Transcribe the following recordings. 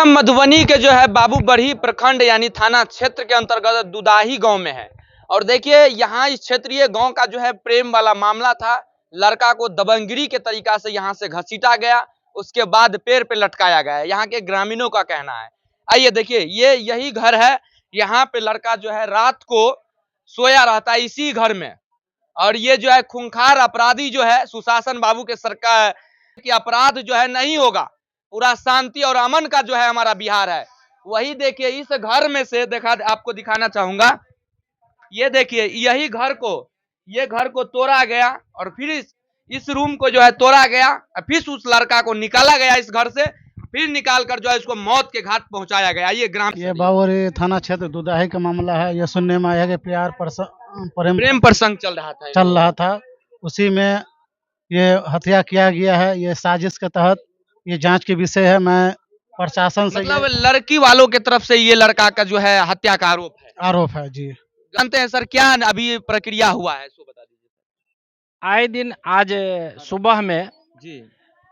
हम मधुबनी के जो है बाबूबरही प्रखंड यानी थाना क्षेत्र के अंतर्गत दुदाही गांव में है। और देखिए यहाँ इस क्षेत्रीय गांव का जो है प्रेम वाला मामला था। लड़का को दबंगगिरी के तरीका से यहाँ से घसीटा गया, उसके बाद पेड़ पे लटकाया गया, यहाँ के ग्रामीणों का कहना है। आइए देखिए, ये यही घर है, यहाँ पे लड़का जो है रात को सोया रहता है इसी घर में। और ये जो है खूंखार अपराधी जो है सुशासन बाबू के सरकार की अपराध जो है नहीं होगा, पूरा शांति और अमन का जो है हमारा बिहार है। वही देखिए इस घर में से आपको दिखाना चाहूंगा, ये देखिए यही ये घर को तोड़ा गया और फिर इस रूम को जो है तोड़ा गया, फिर उस लड़का को निकाला गया इस घर से, फिर निकाल कर जो है इसको मौत के घाट पहुंचाया गया। ये बाबूबरही थाना क्षेत्र दुदाही का मामला है। यह सुनने में आया कि प्रेम प्रसंग चल रहा था, उसी में ये हत्या किया गया है। ये साजिश के तहत ये जांच के विषय है। मैं प्रशासन से मतलब लड़की वालों के तरफ से ये लड़का का जो है हत्या का आरोप है जी। जानते हैं सर क्या अभी प्रक्रिया हुआ है, सो बता दीजिए। आए दिन आज सुबह में जी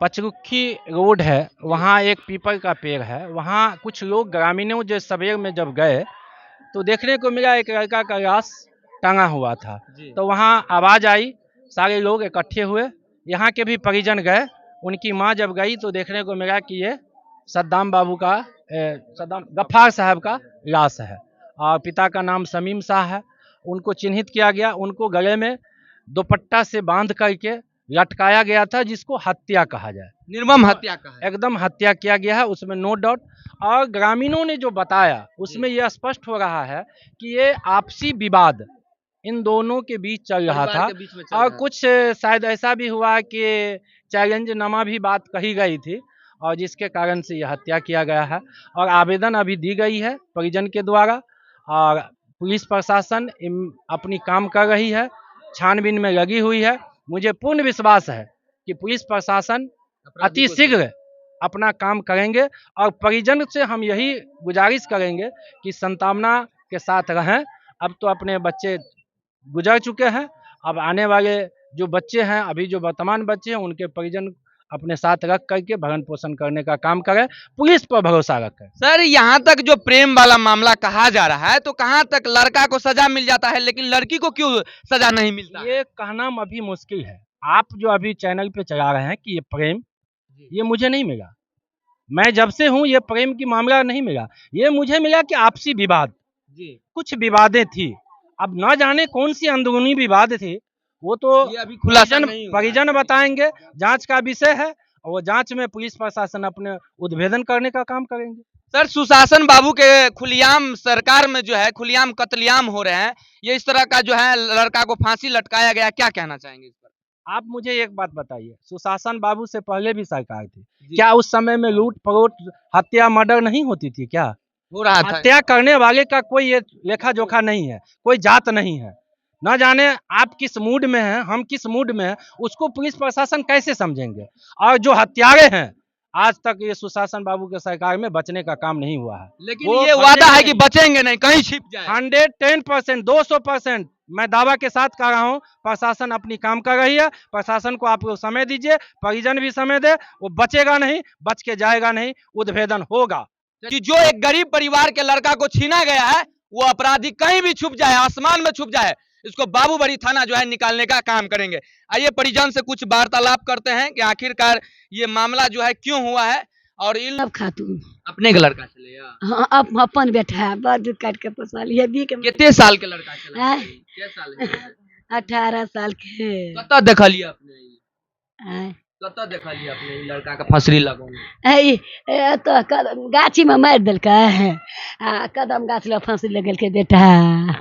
पचरुखी रोड है, वहाँ एक पीपल का पेड़ है, वहाँ कुछ लोग ग्रामीणों जो सवेर में जब गए तो देखने को मिला एक लड़का का लाश टंगा हुआ था। तो वहाँ आवाज़ आई, सारे लोग इकट्ठे हुए, यहाँ के भी परिजन गए। उनकी माँ जब गई तो देखने को मिला कि ये सद्दाम गफ्फार साहब का लाश है और पिता का नाम शमीम शाह है। उनको चिन्हित किया गया, उनको गले में दुपट्टा से बांध करके लटकाया गया था, जिसको हत्या कहा जाए, निर्मम हत्या कहा है। एकदम हत्या किया गया है, उसमें नो डाउट। और ग्रामीणों ने जो बताया उसमें यह स्पष्ट हो रहा है कि ये आपसी विवाद इन दोनों के बीच चल रहा था। और कुछ शायद ऐसा भी हुआ कि चैलेंज नमा भी बात कही गई थी और जिसके कारण से यह हत्या किया गया है। और आवेदन अभी दी गई है परिजन के द्वारा और पुलिस प्रशासन अपनी काम कर रही है, छानबीन में लगी हुई है। मुझे पूर्ण विश्वास है कि पुलिस प्रशासन अति शीघ्र अपना काम करेंगे और परिजन से हम यही गुजारिश करेंगे कि सांत्वना के साथ रहें। अब तो अपने बच्चे गुजर चुके हैं, अब आने वाले जो बच्चे हैं, अभी जो वर्तमान बच्चे हैं, उनके परिजन अपने साथ रख करके भरण पोषण करने का काम करें, पुलिस पर भरोसा रखें। सर यहाँ तक जो प्रेम वाला मामला कहा जा रहा है तो कहाँ तक लड़का को सजा मिल जाता है, लेकिन लड़की को क्यों सजा नहीं मिलता? ये कहना अभी मुश्किल है। आप जो अभी चैनल पे चला रहे हैं कि ये प्रेम, ये मुझे नहीं मिला। मैं जब से हूँ ये प्रेम की मामला नहीं मिला, ये मुझे मिला कि आपसी विवाद, कुछ विवादें थी। अब न जाने कौन सी अंदरूनी विवाद थी, वो तो अभी परिजन बताएंगे, जांच का विषय है और वो जांच में पुलिस प्रशासन अपने उद्भेदन करने का काम करेंगे। सर सुशासन बाबू के खुलेआम सरकार में जो है खुलेआम कत्लेआम हो रहे हैं, ये इस तरह का जो है लड़का को फांसी लटकाया गया, क्या कहना चाहेंगे इस पर? आप मुझे एक बात बताइए, सुशासन बाबू से पहले भी सरकार थी, क्या उस समय में लूट परोट हत्या मर्डर नहीं होती थी? क्या हो रहा था? हत्या करने वाले का कोई ये लेखा जोखा नहीं है, कोई जात नहीं है। न जाने आप किस मूड में हैं, हम किस मूड में हैं, उसको पुलिस प्रशासन कैसे समझेंगे? और जो हत्यारे हैं, आज तक ये सुशासन बाबू के सरकार में बचने का काम नहीं हुआ है। लेकिन ये वादा है कि बचेंगे नहीं, कहीं छिप जाए। 110%, 200% मैं दावा के साथ कह रहा हूँ, प्रशासन अपनी काम कर रही है। प्रशासन को आप लोग समय दीजिए, परिजन भी समय दे, वो बचेगा नहीं, बच के जाएगा नहीं, उद्भेदन होगा। कि जो एक गरीब परिवार के लड़का को छीना गया है, वो अपराधी कहीं भी छुप जाए, आसमान में छुप जाए, इसको बाबूबरही थाना जो है निकालने का काम करेंगे। आइए परिजन से कुछ वार्तालाप करते हैं कि आखिरकार ये मामला जो है क्यों हुआ है। और इन खातून अपने के लड़का चले हाँ, अपन बेटा है, बड़ दूध काट के पोसा लिया। कितने साल के लड़का चला? 18 साल के। कत देखलिए अपने? कत देखलिए अपने लड़का का फसरी लगौने? तो गाछी में मार दिलका, कदम गाछ ले फांसी लगल के बेटा।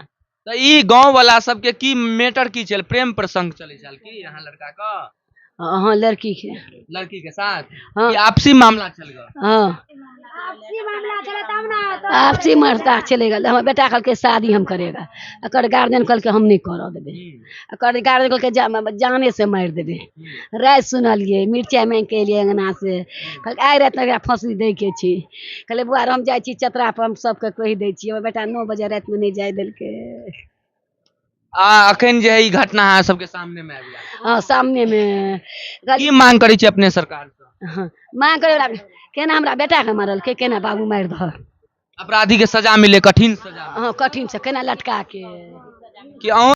तो ई गांव वाला सबके की मैटर की चल, प्रेम प्रसंग चले चल की यहाँ लड़का का? हाँ, लड़की के साथ हाँ। आपसी मामला चल गया। हाँ, आपसी मामला चलेगा। हमारे बेटा कल के शादी हम करेगा, अकर गार्जियन कल के हम नहीं कर देवे, अकर गार्जियन कल के जाने से मार देवे। रात सुनलिए मिर्चा मांग के लिए अंगना से, कल आए रात में फांसी दे के छी। कल बुआ हम जाए छी चतरा पर, हम सबके कही दे छी, हमर बेटा 9 बजे रात में नहीं जाए दिल के। अखन जे ई घटना है सबके सामने में आबि। हाँ, सामने में की मांग करी छे अपने सरकार से? हाँ, मांग करे केना हमरा बेटा के मारल के केना बाबू मारि धर अपराधी के सजा मिले, कठिन सजा हाँ कठिन से केना लटका के कि